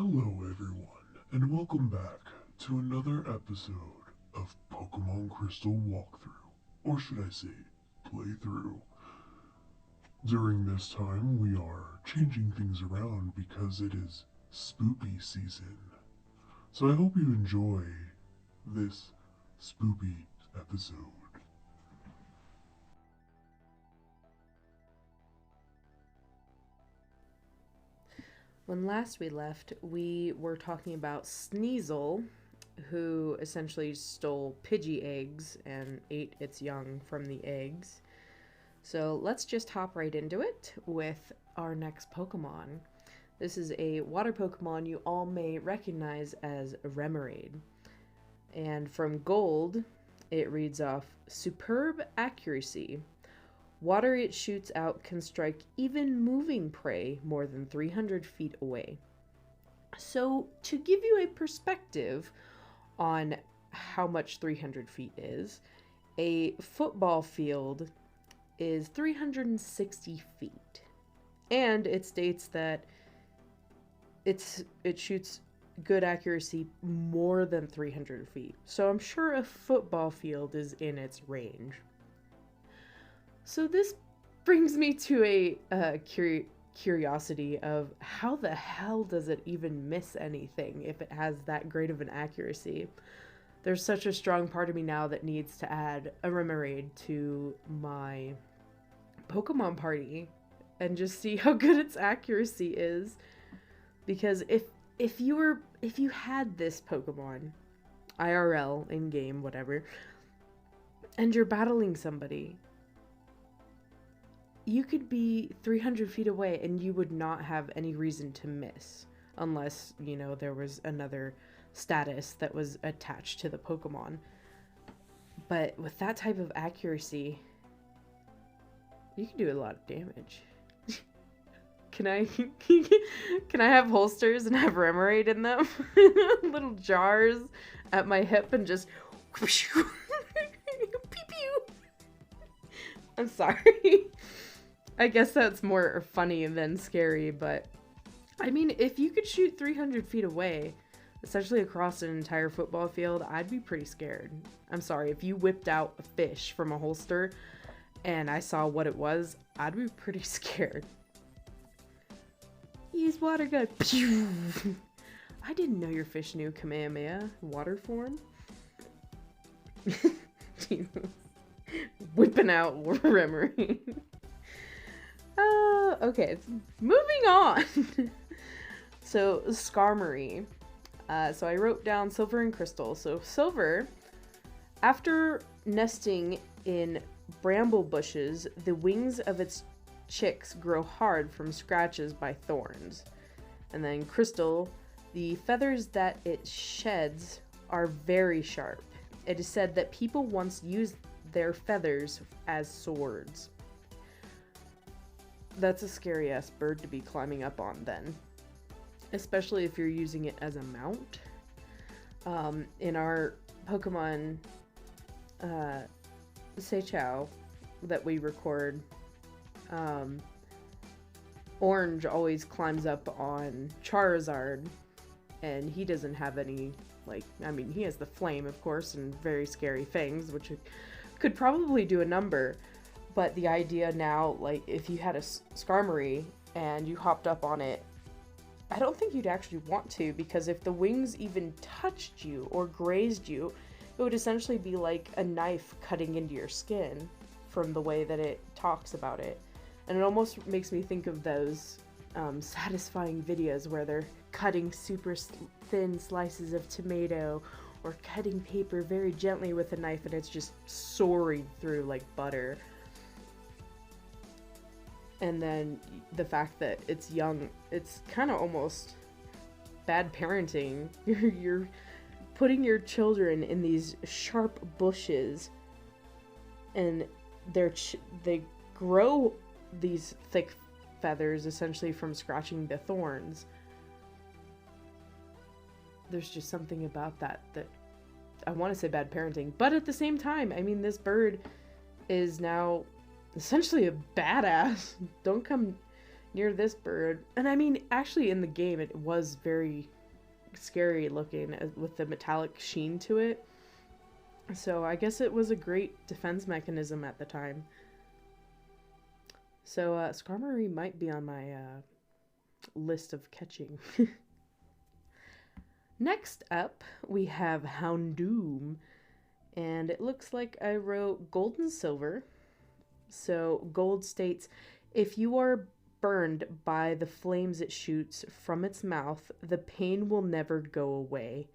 Hello everyone, and welcome back to another episode of Pokemon Crystal Walkthrough, or should I say, playthrough. During this time, we are changing things around because it is Spoopy season. So I hope you enjoy this Spoopy episode. When last we left, we were talking about Sneasel, who essentially stole Pidgey eggs and ate its young from the eggs. So let's just hop right into it with our next Pokemon. This is a water Pokemon you all may recognize as Remoraid. And from Gold, it reads off Superb Accuracy. Water it shoots out can strike even moving prey more than 300 feet away. So, to give you a perspective on how much 300 feet is, a football field is 360 feet. And it states that it shoots good accuracy more than 300 feet. So I'm sure a football field is in its range. So this brings me to a curiosity of how the hell does it even miss anything if it has that great of an accuracy? There's such a strong part of me now that needs to add a Remoraid to my Pokemon party and just see how good its accuracy is. Because if you had this Pokemon, IRL, in game, whatever, and you're battling somebody, you could be 300 feet away and you would not have any reason to miss. Unless, there was another status that was attached to the Pokemon. But with that type of accuracy, you can do a lot of damage. Can I have holsters and have Remoraid in them? Little jars at my hip and just pew pew. I'm sorry. I guess that's more funny than scary, but I mean, if you could shoot 300 feet away, essentially across an entire football field, I'd be pretty scared. I'm sorry, if you whipped out a fish from a holster and I saw what it was, I'd be pretty scared. Use water gun. Pew! I didn't know your fish knew Kamehameha water form. Jesus. Whipping out Remoraid. Okay, moving on. So, Skarmory. So I wrote down Silver and Crystal. So, Silver, after nesting in bramble bushes, the wings of its chicks grow hard from scratches by thorns. And then Crystal, the feathers that it sheds are very sharp. It is said that people once used their feathers as swords. That's a scary ass bird to be climbing up on then. Especially if you're using it as a mount. In our Pokemon Seichao that we record, Orange always climbs up on Charizard, and he doesn't have any, he has the flame, of course, and very scary fangs, which could probably do a number. But the idea now, if you had a Skarmory and you hopped up on it, I don't think you'd actually want to, because if the wings even touched you or grazed you, it would essentially be like a knife cutting into your skin from the way that it talks about it. And it almost makes me think of those satisfying videos where they're cutting super thin slices of tomato or cutting paper very gently with a knife and it's just soaring through like butter. And then the fact that it's young, it's kind of almost bad parenting. You're putting your children in these sharp bushes, and they grow these thick feathers essentially from scratching the thorns. There's just something about that I want to say bad parenting, but at the same time, I mean, this bird is now essentially a badass. Don't come near this bird. And I mean, actually in the game it was very scary looking with the metallic sheen to it. So I guess it was a great defense mechanism at the time. So Skarmory might be on my list of catching. Next up, we have Houndoom. And it looks like I wrote gold and silver. So gold states, if you are burned by the flames it shoots from its mouth, the pain will never go away.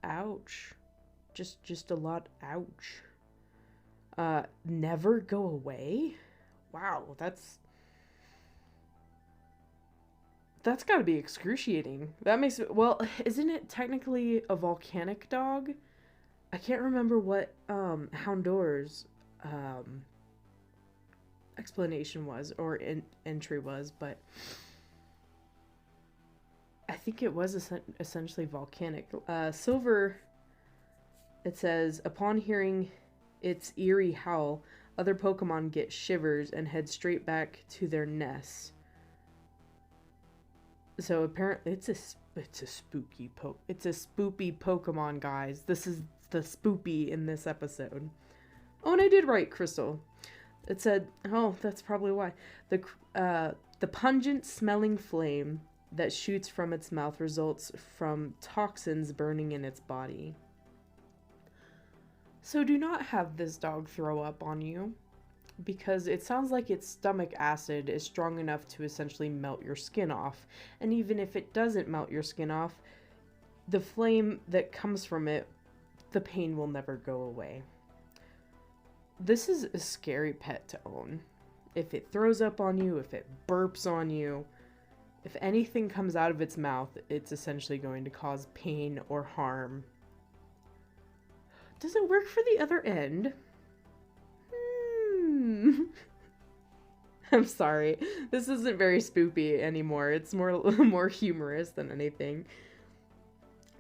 Ouch. Just a lot ouch. Never go away? Wow, that's gotta be excruciating. That makes it, well, isn't it technically a volcanic dog? I can't remember what Houndour's explanation was or entry was, but I think it was essentially volcanic. Silver, it says, upon hearing its eerie howl, other Pokemon get shivers and head straight back to their nests. So apparently it's a spoopy Pokemon, guys. This is the Spoopy in this episode. Oh, and I did write Crystal. It said, oh, that's probably why. The pungent smelling flame that shoots from its mouth results from toxins burning in its body. So do not have this dog throw up on you, because it sounds like its stomach acid is strong enough to essentially melt your skin off. And even if it doesn't melt your skin off, the flame that comes from it, the pain will never go away. This is a scary pet to own. If it throws up on you, if it burps on you, if anything comes out of its mouth, it's essentially going to cause pain or harm. Does it work for the other end? I'm sorry. This isn't very spoopy anymore. It's more humorous than anything.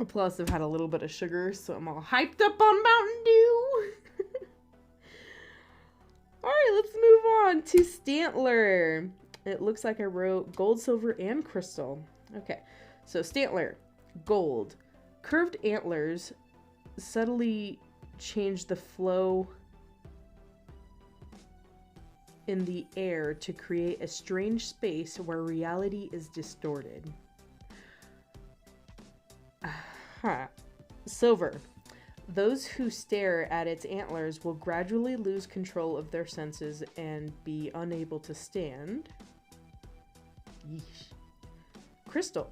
Plus, I've had a little bit of sugar, so I'm all hyped up on Mountain Dew. Alright, let's move on to Stantler. It looks like I wrote gold, silver, and crystal. Okay, so Stantler, gold. Curved antlers subtly change the flow in the air to create a strange space where reality is distorted. Silver. Those who stare at its antlers will gradually lose control of their senses and be unable to stand. Yeesh. Crystal.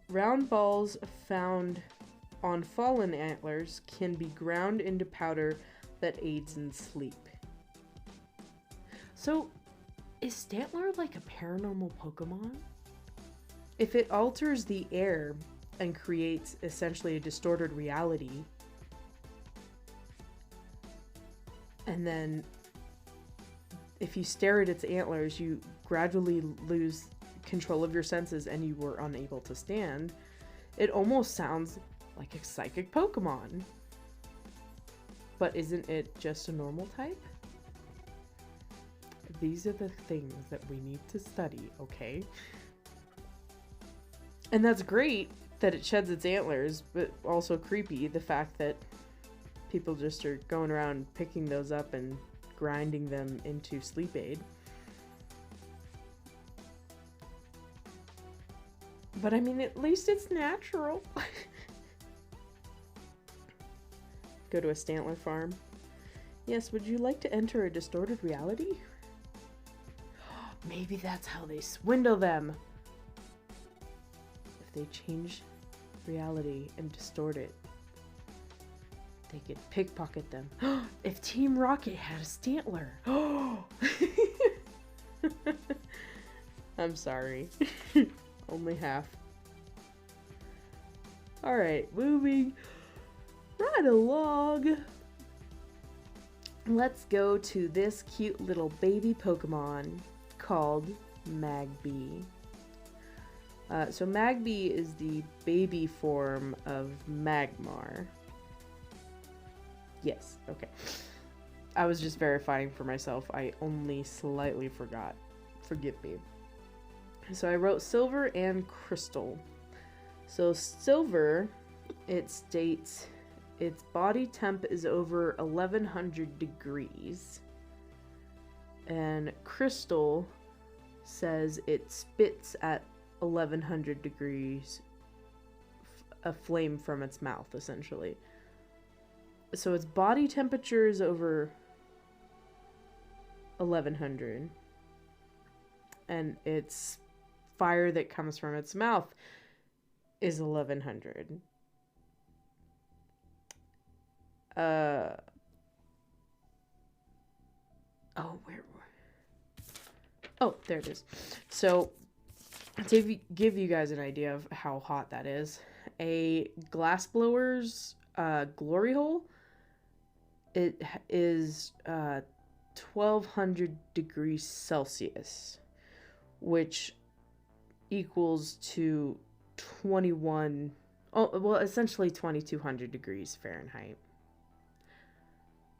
Round balls found on fallen antlers can be ground into powder that aids in sleep. So, is Stantler like a paranormal Pokemon? If it alters the air and creates essentially a distorted reality, and then if you stare at its antlers, you gradually lose control of your senses and you were unable to stand, it almost sounds like a psychic Pokemon. But isn't it just a normal type? These are the things that we need to study, okay? And that's great that it sheds its antlers, but also creepy the fact that people just are going around picking those up and grinding them into sleep aid. But I mean, at least it's natural. Go to a Stantler farm. Yes, would you like to enter a distorted reality? Maybe that's how they swindle them. If they change reality and distort it, they could pickpocket them. If Team Rocket had a Stantler. I'm sorry. Only half. Alright, moving right along. Let's go to this cute little baby Pokemon called Magby. So Magby is the baby form of Magmar. Yes, okay. I was just verifying for myself. I only slightly forgot. Forgive me. So I wrote silver and crystal. So silver, it states its body temp is over 1100 degrees. And crystal says it spits at 1100 degrees a flame from its mouth, essentially. So its body temperature is over 1100, and its fire that comes from its mouth is 1100. Oh, there it is. So, to give you guys an idea of how hot that is, a glassblower's glory hole, it is 1200 degrees Celsius, which equals to essentially 2200 degrees Fahrenheit.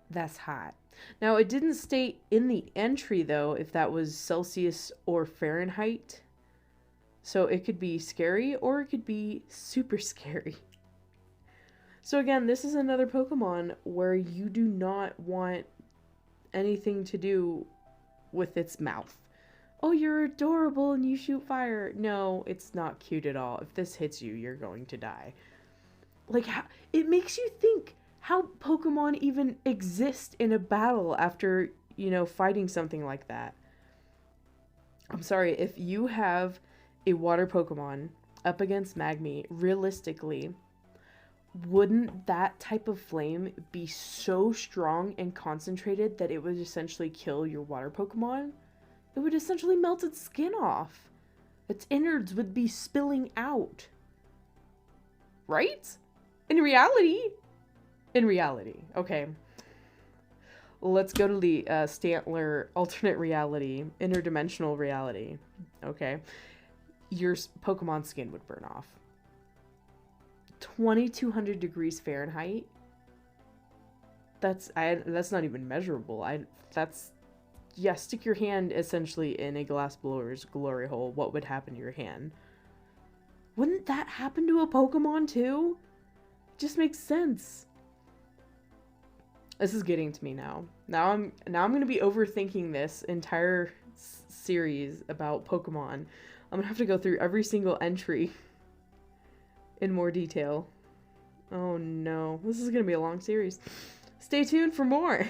That's hot. Now, it didn't state in the entry, though, if that was Celsius or Fahrenheit. So it could be scary or it could be super scary. So again, this is another Pokemon where you do not want anything to do with its mouth. Oh, you're adorable and you shoot fire. No, it's not cute at all. If this hits you, you're going to die. Like, it makes you think how Pokemon even exist in a battle after, fighting something like that. I'm sorry, if you have a water Pokemon up against Magby, realistically, wouldn't that type of flame be so strong and concentrated that it would essentially kill your water Pokemon? It would essentially melt its skin off. Its innards would be spilling out. Right? In reality, okay. Let's go to the Stantler alternate reality, interdimensional reality. Okay. Your Pokemon skin would burn off. 2200 degrees Fahrenheit. That's not even measurable. Stick your hand essentially in a glassblower's glory hole. What would happen to your hand? Wouldn't that happen to a Pokemon too? It just makes sense. This is getting to me now. Now I'm going to be overthinking this entire series about Pokemon. I'm going to have to go through every single entry in more detail. Oh no. This is going to be a long series. Stay tuned for more.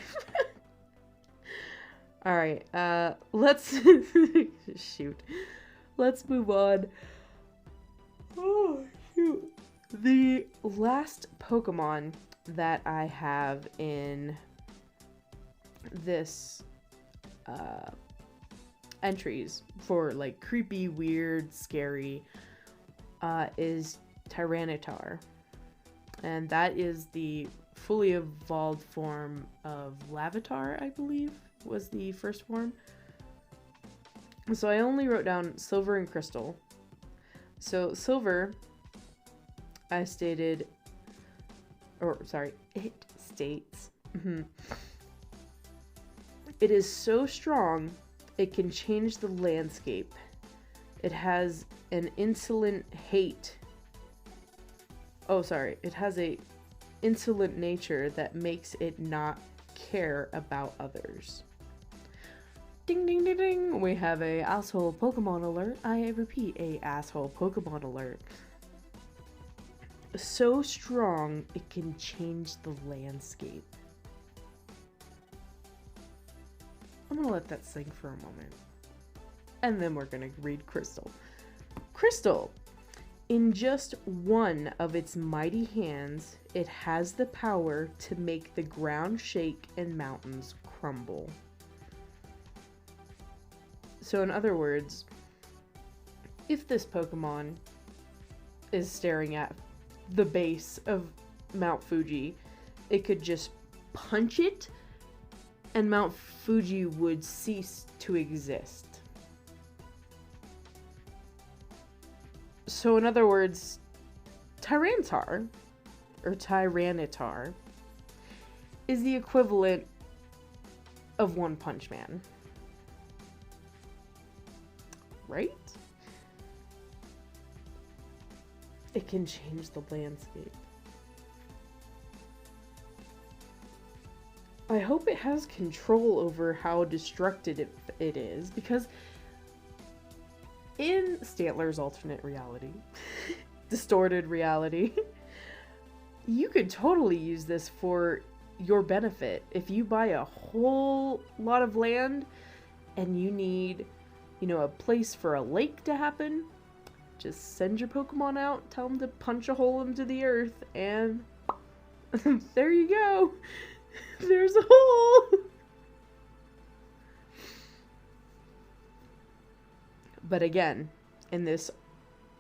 Alright, let's... shoot. Let's move on. Oh, shoot. The last Pokemon that I have in this entries for like creepy, weird, scary is Tyranitar. And that is the fully evolved form of Larvitar, I believe, was the first form. So I only wrote down silver and crystal. So silver, I stated, it states, it is so strong, it can change the landscape. It has an insolent hate. It has a insolent nature that makes it not care about others. Ding ding ding ding, we have a asshole Pokemon alert. I repeat, a asshole Pokemon alert. So strong, it can change the landscape. I'm gonna let that sink for a moment. And then we're gonna read Crystal. Crystal! In just one of its mighty hands, it has the power to make the ground shake and mountains crumble. So in other words, if this Pokemon is staring at the base of Mount Fuji, it could just punch it and Mount Fuji would cease to exist. So in other words, Tyranitar is the equivalent of One Punch Man. Right? It can change the landscape. I hope it has control over how destructive it is, because in Stantler's alternate reality, distorted reality, you could totally use this for your benefit. If you buy a whole lot of land and you need, a place for a lake to happen, just send your Pokemon out, tell them to punch a hole into the earth, and there you go. There's a hole! But again, in this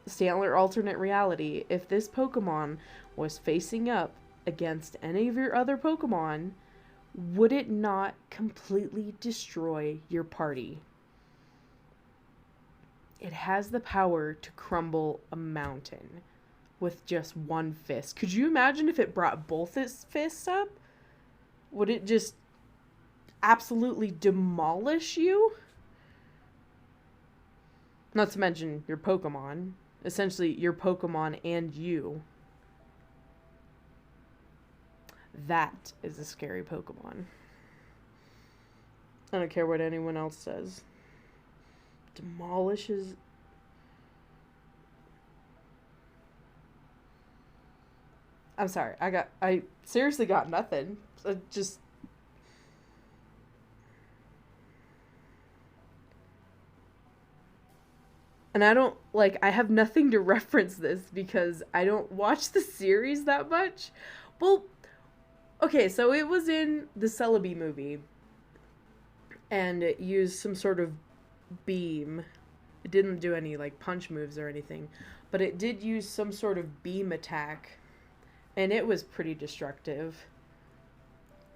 Stantler alternate reality, if this Pokemon was facing up against any of your other Pokemon, would it not completely destroy your party? It has the power to crumble a mountain with just one fist. Could you imagine if it brought both its fists up? Would it just absolutely demolish you? Not to mention your Pokemon. Essentially, your Pokemon and you. That is a scary Pokemon. I don't care what anyone else says. Demolishes. I'm sorry. I seriously got nothing. Just. And I have nothing to reference this because I don't watch the series that much. Well, okay, so it was in the Celebi movie. And it used some sort of beam. It didn't do any, punch moves or anything. But it did use some sort of beam attack. And it was pretty destructive.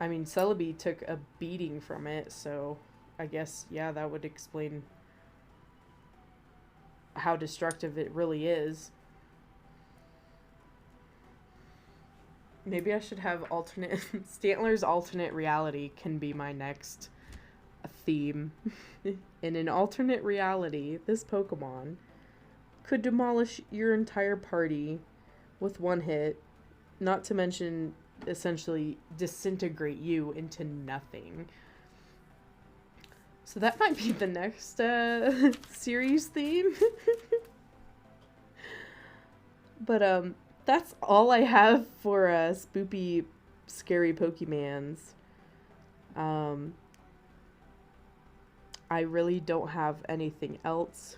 I mean, Celebi took a beating from it, so I guess, yeah, that would explain how destructive it really is. Maybe I should have Stantler's alternate reality can be my next theme. In an alternate reality, this Pokemon could demolish your entire party with one hit, not to mention essentially disintegrate you into nothing. So that might be the next series theme. But that's all I have for Spoopy Scary Pokemans. I really don't have anything else.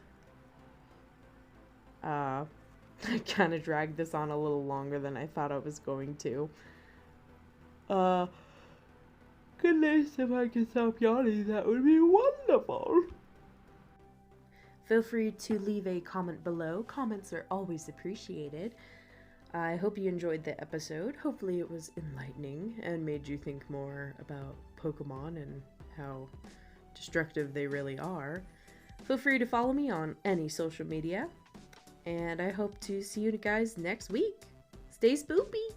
I kind of dragged this on a little longer than I thought I was going to. Goodness, if I could stop yawning, that would be wonderful. Feel free to leave a comment below. Comments are always appreciated. I hope you enjoyed the episode. Hopefully it was enlightening and made you think more about Pokemon and how destructive they really are. Feel free to follow me on any social media. And I hope to see you guys next week. Stay spoopy!